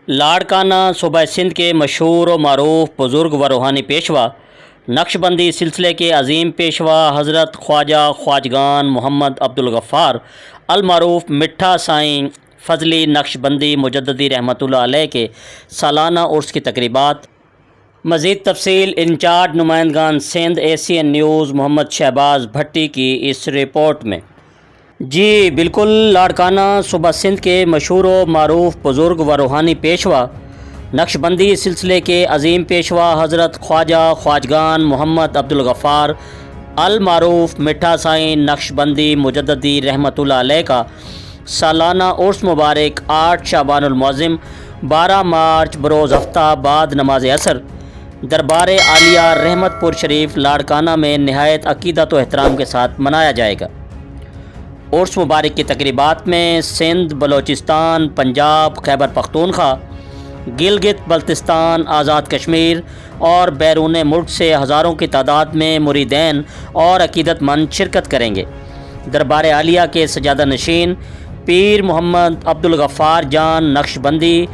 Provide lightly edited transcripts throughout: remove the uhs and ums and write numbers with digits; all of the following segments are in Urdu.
لاڑکانہ صوبہ سندھ کے مشہور و معروف بزرگ و روحانی پیشوا نقشبندی سلسلے کے عظیم پیشوا حضرت خواجہ خواجگان محمد عبدالغفار المعروف مٹھا سائیں فضلی نقشبندی مجددی رحمۃ اللہ علیہ کے سالانہ عرس کی تقریبات۔ مزید تفصیل انچارج نمائندگان سندھ ACN نیوز محمد شہباز بھٹی کی اس رپورٹ میں۔ جی بالکل، لاڑکانہ صوبہ سندھ کے مشہور و معروف بزرگ و روحانی پیشوا نقشبندی سلسلے کے عظیم پیشوا حضرت خواجہ خواجگان محمد عبدالغفار المعروف مٹھا سائیں نقشبندی مجددی رحمۃ اللہ علیہ کا سالانہ عرس مبارک 8 شعبان المعظم 12 مارچ بروز ہفتہ بعد نماز عصر دربار عالیہ رحمت پور شریف لاڑکانہ میں نہایت عقیدت و احترام کے ساتھ منایا جائے گا۔ عرس مبارک کی تقریبات میں سندھ، بلوچستان، پنجاب، خیبر پختونخوا، گلگت بلتستان، آزاد کشمیر اور بیرون ملک سے ہزاروں کی تعداد میں مریدین اور عقیدت مند شرکت کریں گے۔ دربار عالیہ کے سجادہ نشین پیر محمد عبدالغفار جان نقشبندی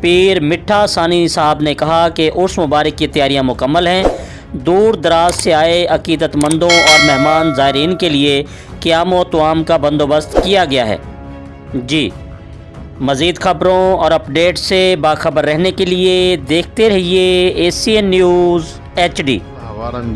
پیر مٹھا ثانی صاحب نے کہا کہ عرس مبارک کی تیاریاں مکمل ہیں۔ دور دراز سے آئے عقیدت مندوں اور مہمان زائرین کے لیے قیام و طعام کا بندوبست کیا گیا ہے۔ جی مزید خبروں اور اپڈیٹ سے باخبر رہنے کے لیے دیکھتے رہیے ACN نیوز HD۔ وارن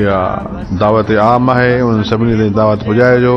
یا دعوت عام ہے، ان سبھی نے دعوت پجائجو